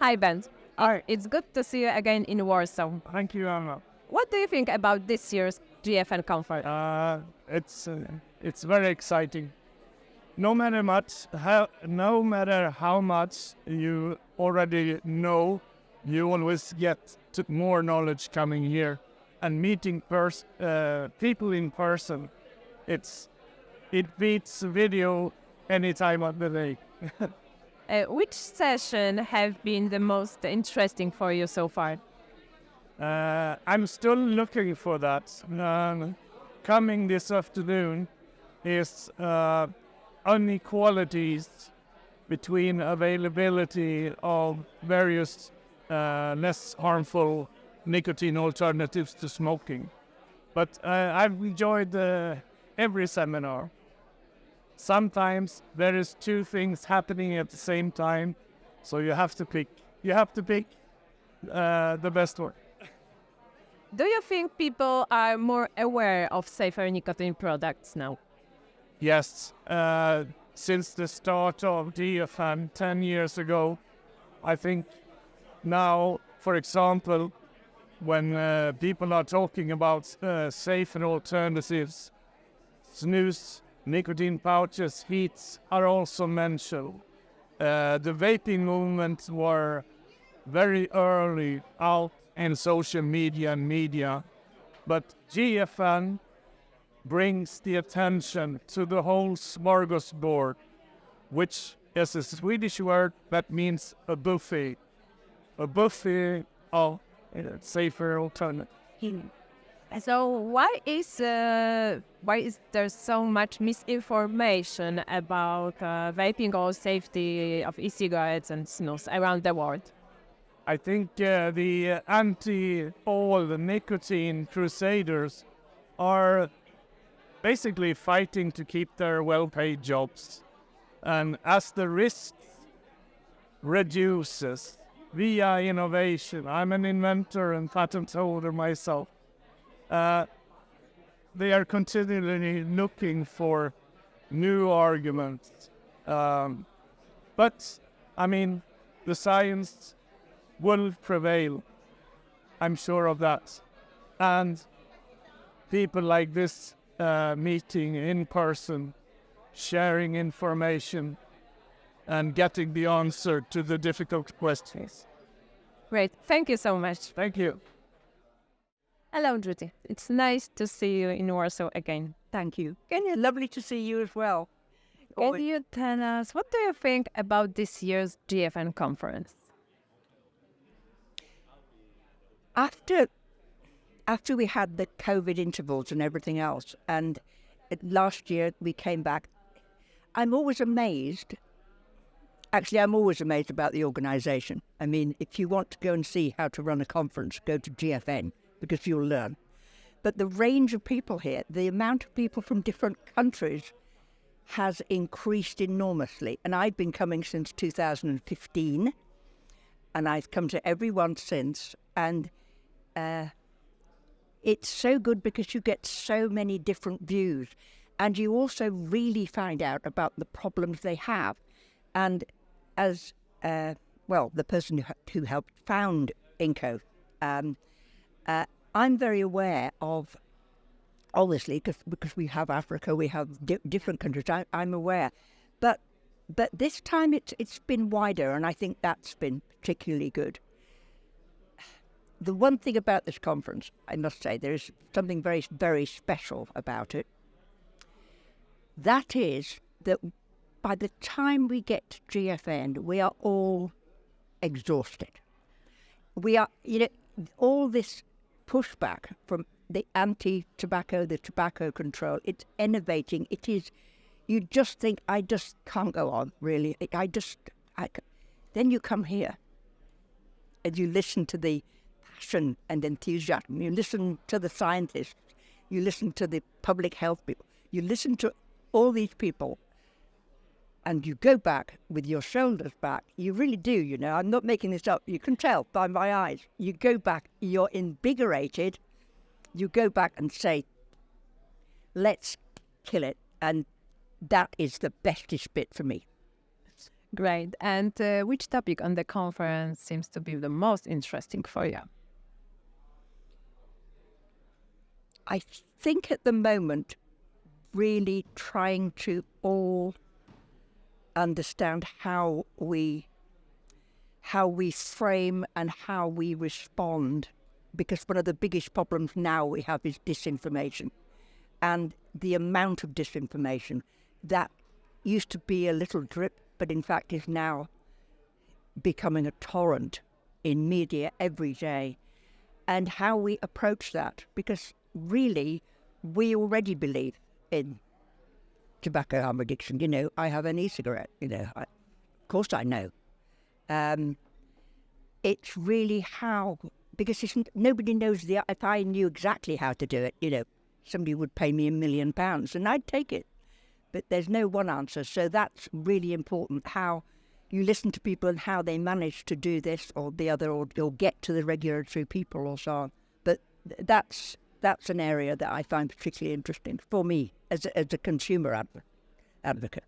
Hi, Bengt. Hi. It's good to see you again in Warsaw. Thank you, Anna. What do you think about this year's GFN conference? It's very exciting. No matter how much you already know, you always get more knowledge coming here and meeting people in person. It beats video any time of the day. Which session have been the most interesting for you so far? I'm still looking for that. Coming this afternoon is inequalities between availability of various less harmful nicotine alternatives to smoking. But I've enjoyed every seminar. Sometimes there is two things happening at the same time, so you have to pick. You have to pick the best one. Do you think people are more aware of safer nicotine products now? Yes, since the start of GFN 10 years ago, I think now, for example, when people are talking about safer alternatives, snus, nicotine pouches, heats are also mentioned. The vaping movement were very early out in social media and media, but GFN brings the attention to the whole smorgasbord, which is a Swedish word that means a buffet of safer alternatives. So why is there so much misinformation about vaping or safety of e-cigarettes and snus around the world? I think the anti-all nicotine crusaders are basically fighting to keep their well-paid jobs. And as the risk reduces via innovation, I'm an inventor and patent holder myself, they are continually looking for new arguments. But, I mean, the science will prevail. I'm sure of that. And people like this meeting in person, sharing information, and getting the answer to the difficult questions. Great. Thank you so much. Thank you. Hello, Judy. It's nice to see you in Warsaw again. Thank you. Kenya, lovely to see you as well. Can you tell us, what do you think about this year's GFN conference? After we had the COVID intervals and everything else, and last year we came back, I'm always amazed. Actually, I'm always amazed about the organisation. I mean, if you want to go and see how to run a conference, go to GFN, because you'll learn. But the range of people here, the amount of people from different countries has increased enormously. And I've been coming since 2015, and I've come to every one since. And it's so good because you get so many different views, and you also really find out about the problems they have. And as the person who helped found INCO, I'm very aware of, obviously, because we have Africa, we have different countries. I'm aware, but this time it's been wider, and I think that's been particularly good. The one thing about this conference, I must say, there is something very, very special about it. That is that by the time we get to GFN, we are all exhausted. We are, all this pushback from the anti-tobacco, the tobacco control, it's enervating. It is, you just think, I just can't go on, really. Then you come here and you listen to the passion and enthusiasm. You listen to the scientists. You listen to the public health people. You listen to all these people, and you go back with your shoulders back. You really do, I'm not making this up. You can tell by my eyes. You go back, you're invigorated. You go back and say, let's kill it. And that is the bestest bit for me. Great. And which topic on the conference seems to be the most interesting for you? I think at the moment, really trying to all understand how we frame and how we respond, because one of the biggest problems now we have is disinformation, and the amount of disinformation that used to be a little drip, but in fact is now becoming a torrent in media every day, and how we approach that, because really we already believe in tobacco harm addiction. You know, I have an e-cigarette, of course I know. It's really how, because nobody knows if I knew exactly how to do it, somebody would pay me £1 million and I'd take it. But there's no one answer. So that's really important, how you listen to people and how they manage to do this or the other, or get to the regulatory people or so on. But that's an area that I find particularly interesting for me as a consumer advocate.